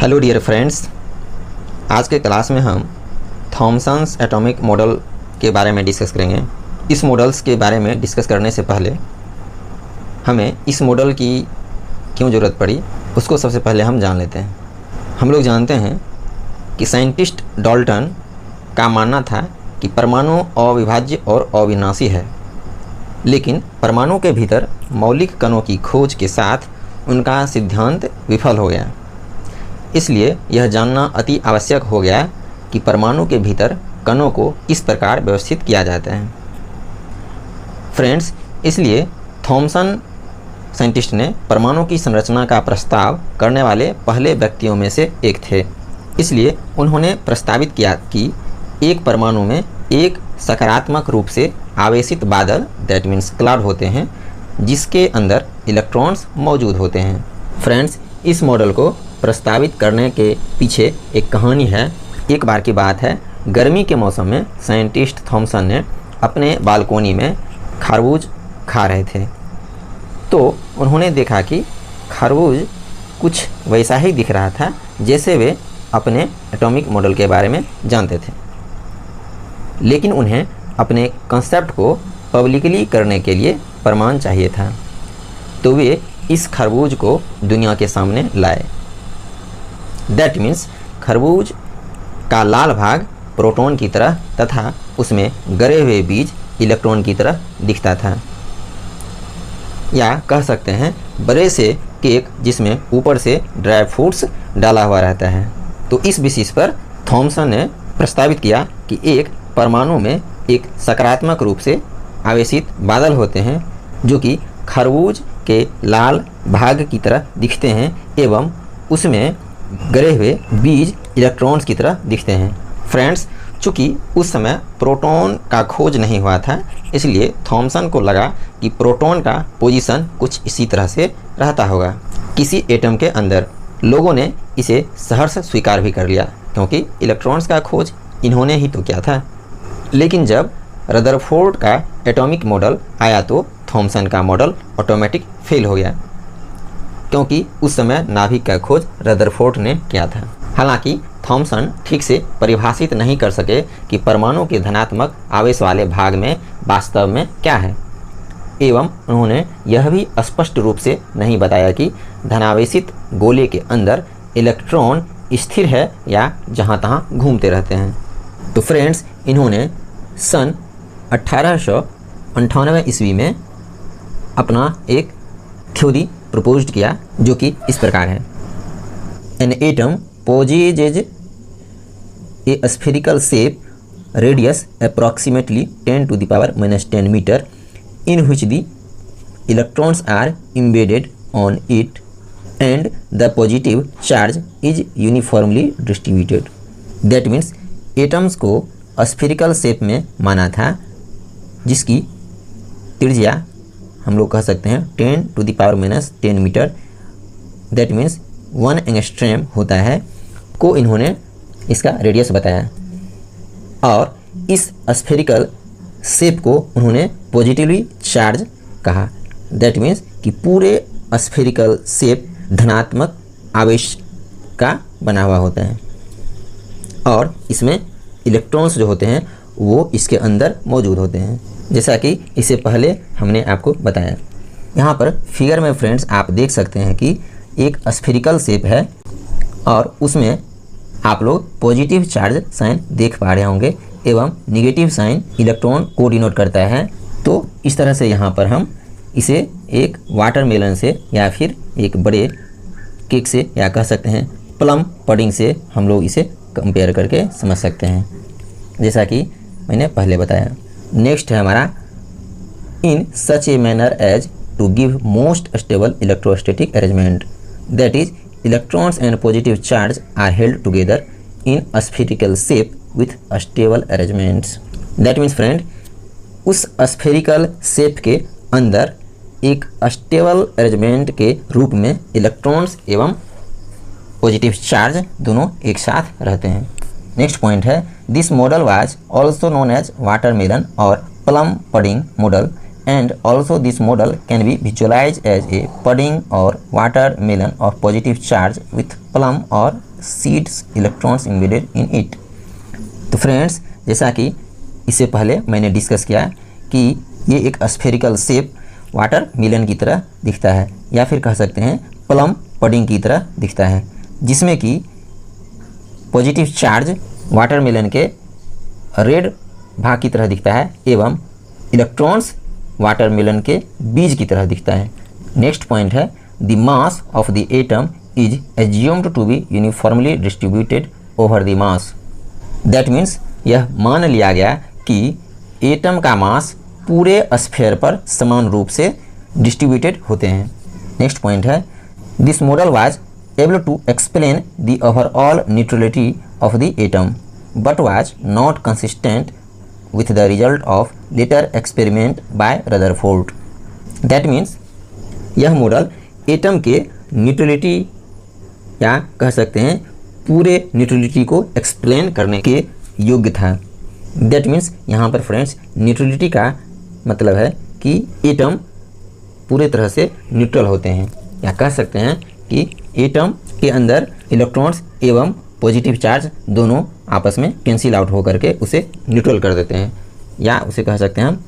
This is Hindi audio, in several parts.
हेलो डियर फ्रेंड्स, आज के क्लास में हम थॉमसन्स एटॉमिक मॉडल के बारे में डिस्कस करेंगे। इस मॉडल्स के बारे में डिस्कस करने से पहले हमें इस मॉडल की क्यों ज़रूरत पड़ी उसको सबसे पहले हम जान लेते हैं। हम लोग जानते हैं कि साइंटिस्ट डाल्टन का मानना था कि परमाणु अविभाज्य और अविनाशी है, लेकिन परमाणु के भीतर मौलिक कणों की खोज के साथ उनका सिद्धांत विफल हो गया। इसलिए यह जानना अति आवश्यक हो गया कि परमाणु के भीतर कणों को किस प्रकार व्यवस्थित किया जाता है। फ्रेंड्स, इसलिए थॉमसन साइंटिस्ट ने परमाणु की संरचना का प्रस्ताव करने वाले पहले व्यक्तियों में से एक थे। इसलिए उन्होंने प्रस्तावित किया कि एक परमाणु में एक सकारात्मक रूप से आवेशित बादल दैट मीन्स क्लाउड होते हैं, जिसके अंदर इलेक्ट्रॉन्स मौजूद होते हैं। फ्रेंड्स, इस मॉडल को प्रस्तावित करने के पीछे एक कहानी है। एक बार की बात है, गर्मी के मौसम में साइंटिस्ट थॉमसन ने अपने बालकोनी में खरबूज खा रहे थे, तो उन्होंने देखा कि खरबूज कुछ वैसा ही दिख रहा था जैसे वे अपने एटॉमिक मॉडल के बारे में जानते थे, लेकिन उन्हें अपने कंसेप्ट को पब्लिकली करने के लिए प्रमाण चाहिए था। तो वे इस खरबूज को दुनिया के सामने लाए। दैट मीन्स खरबूज का लाल भाग प्रोटॉन की तरह तथा उसमें गरे हुए बीज इलेक्ट्रॉन की तरह दिखता था, या कह सकते हैं बड़े से केक जिसमें ऊपर से ड्राई फ्रूट्स डाला हुआ रहता है। तो इस बेसिस पर थॉमसन ने प्रस्तावित किया कि एक परमाणु में एक सकारात्मक रूप से आवेशित बादल होते हैं जो कि खरबूज के लाल भाग की तरह दिखते हैं एवं उसमें गरे हुए बीज इलेक्ट्रॉन्स की तरह दिखते हैं। फ्रेंड्स, चूँकि उस समय प्रोटॉन का खोज नहीं हुआ था, इसलिए थॉमसन को लगा कि प्रोटॉन का पोजीशन कुछ इसी तरह से रहता होगा किसी एटम के अंदर। लोगों ने इसे सहर्ष स्वीकार भी कर लिया, क्योंकि इलेक्ट्रॉन्स का खोज इन्होंने ही तो किया था। लेकिन जब रदरफोर्ड का एटॉमिक मॉडल आया तो थॉमसन का मॉडल ऑटोमेटिक फेल हो गया, क्योंकि उस समय नाभिक का खोज रदरफोर्ड ने किया था। हालांकि थॉमसन ठीक से परिभाषित नहीं कर सके कि परमाणु के धनात्मक आवेश वाले भाग में वास्तव में क्या है, एवं उन्होंने यह भी स्पष्ट रूप से नहीं बताया कि धनावेशित गोले के अंदर इलेक्ट्रॉन स्थिर है या जहाँ तहाँ घूमते रहते हैं। तो फ्रेंड्स, इन्होंने सन 1898 ईस्वी में अपना एक थ्योरी प्रपोज्ड किया, जो कि इस प्रकार है। An atom possesses a spherical shape, radius approximately 10 to the power minus 10 meter, in which the electrons are embedded on it and the positive charge is uniformly distributed. That means atoms को स्फेरिकल शेप में माना था, जिसकी त्रिज्या हम लोग कह सकते हैं 10 to the power minus 10 metre, that means 1 angstrom होता है, को इन्होंने इसका रेडियस बताया। और इस स्फेरिकल शेप को उन्होंने पॉजिटिवली चार्ज कहा। दैट मीन्स कि पूरे स्फेरिकल शेप धनात्मक आवेश का बना हुआ होता है और इसमें इलेक्ट्रॉन्स जो होते हैं वो इसके अंदर मौजूद होते हैं, जैसा कि इससे पहले हमने आपको बताया। यहाँ पर फिगर में फ्रेंड्स आप देख सकते हैं कि एक स्फेरिकल शेप है और उसमें आप लोग पॉजिटिव चार्ज साइन देख पा रहे होंगे एवं नेगेटिव साइन इलेक्ट्रॉन को डिनोट करता है। तो इस तरह से यहाँ पर हम इसे एक वाटरमेलन से या फिर एक बड़े केक से या कह सकते हैं प्लम पडिंग से हम लोग इसे कंपेयर करके समझ सकते हैं, जैसा कि मैंने पहले बताया। नेक्स्ट है हमारा in such a manner as to give most stable electrostatic arrangement, that is electrons and positive charge are held together in spherical shape with stable arrangements. That means friend, उस स्फेरिकल शेप के अंदर एक स्टेबल अरेंजमेंट के रूप में इलेक्ट्रॉन्स एवं पॉजिटिव चार्ज दोनों एक साथ रहते हैं। नेक्स्ट पॉइंट है, this model was also known as watermelon और plum pudding model, and also this model can be visualized as a pudding or watermelon of positive charge with plum or seeds electrons embedded in it. तो फ्रेंड्स, जैसा कि इससे पहले मैंने डिस्कस किया कि ये एक स्फेरिकल शेप वाटर मिलन की तरह दिखता है, या फिर कह सकते हैं प्लम पडिंग की तरह दिखता है, जिसमें कि पॉजिटिव चार्ज वाटर मिलन के रेड भाग की तरह दिखता है एवं इलेक्ट्रॉन्स वाटर मिलन के बीज की तरह दिखता है। नेक्स्ट पॉइंट है the mass of the atom is assumed to be uniformly distributed over the mass. That means यह मान लिया गया कि एटम का मास पूरे स्फीयर पर समान रूप से डिस्ट्रीब्यूटेड होते हैं। नेक्स्ट पॉइंट है this model was able to explain the overall neutrality of the atom but was not consistent with the result of later experiment by Rutherford। That means यह मॉडल एटम के न्यूट्रलिटी या कह सकते हैं पूरे न्यूट्रलिटी को एक्सप्लेन करने के योग्य था। That means यहाँ पर फ्रेंड्स न्यूट्रलिटी का मतलब है कि एटम पूरे तरह से न्यूट्रल होते हैं, या कह सकते हैं कि एटम के अंदर इलेक्ट्रॉन्स एवं पॉजिटिव चार्ज दोनों आपस में कैंसिल आउट होकर के उसे न्यूट्रल कर देते हैं, या उसे कह सकते हैं हम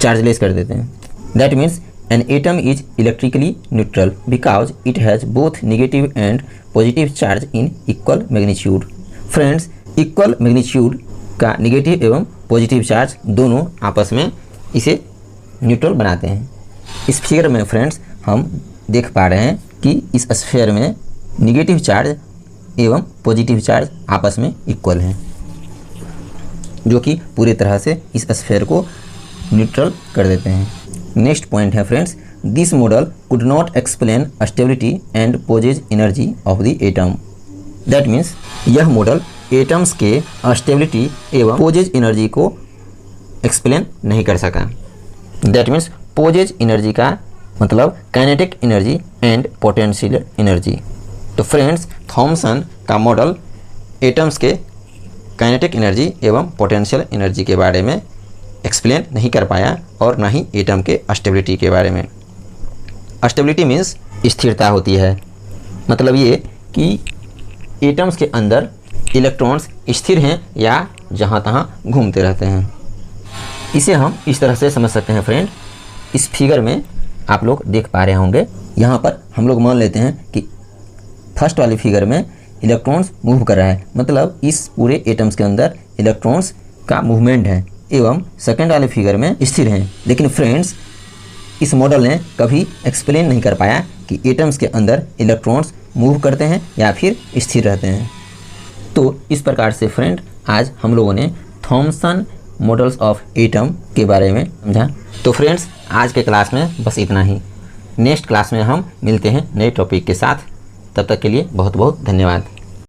चार्जलेस कर देते हैं। That means an atom is electrically neutral because it has both negative and positive charge in equal magnitude. Friends, equal magnitude का नेगेटिव एवं पॉजिटिव चार्ज दोनों आपस में इसे न्यूट्रल बनाते हैं। इस फिगर में फ्रेंड्स हम देख पा रहे हैं कि इस स्फीयर में नेगेटिव चार्ज एवं पॉजिटिव चार्ज आपस में इक्वल हैं, जो कि पूरी तरह से इस स्फीयर को न्यूट्रल कर देते हैं। नेक्स्ट पॉइंट है friends this model could not explain stability and poses energy of the atom. That means यह मॉडल एटम्स के स्टेबिलिटी एवं पोजेज एनर्जी को एक्सप्लेन नहीं कर सका। दैट मीन्स पोजेज एनर्जी का मतलब kinetic energy and potential energy. तो फ्रेंड्स, थॉमसन का मॉडल एटम्स के काइनेटिक एनर्जी एवं पोटेंशियल एनर्जी के बारे में एक्सप्लेन नहीं कर पाया, और ना ही एटम के स्टेबिलिटी के बारे में। स्टेबिलिटी मीन्स स्थिरता होती है, मतलब ये कि एटम्स के अंदर इलेक्ट्रॉन्स स्थिर हैं या जहाँ तहाँ घूमते रहते हैं। इसे हम इस तरह से समझ सकते हैं फ्रेंड, इस फिगर में आप लोग देख पा रहे होंगे, यहाँ पर हम लोग मान लेते हैं कि फर्स्ट वाली फिगर में इलेक्ट्रॉन्स मूव कर रहा है, मतलब इस पूरे एटम्स के अंदर इलेक्ट्रॉन्स का मूवमेंट है, एवं सेकंड वाले फिगर में स्थिर हैं। लेकिन फ्रेंड्स, इस मॉडल ने कभी एक्सप्लेन नहीं कर पाया कि एटम्स के अंदर इलेक्ट्रॉन्स मूव करते हैं या फिर स्थिर रहते हैं। तो इस प्रकार से फ्रेंड आज हम लोगों ने थॉमसन मॉडल्स ऑफ एटम के बारे में समझा। तो फ्रेंड्स, आज के क्लास में बस इतना ही। नेक्स्ट क्लास में हम मिलते हैं नए टॉपिक के साथ। तब तक के लिए बहुत बहुत धन्यवाद।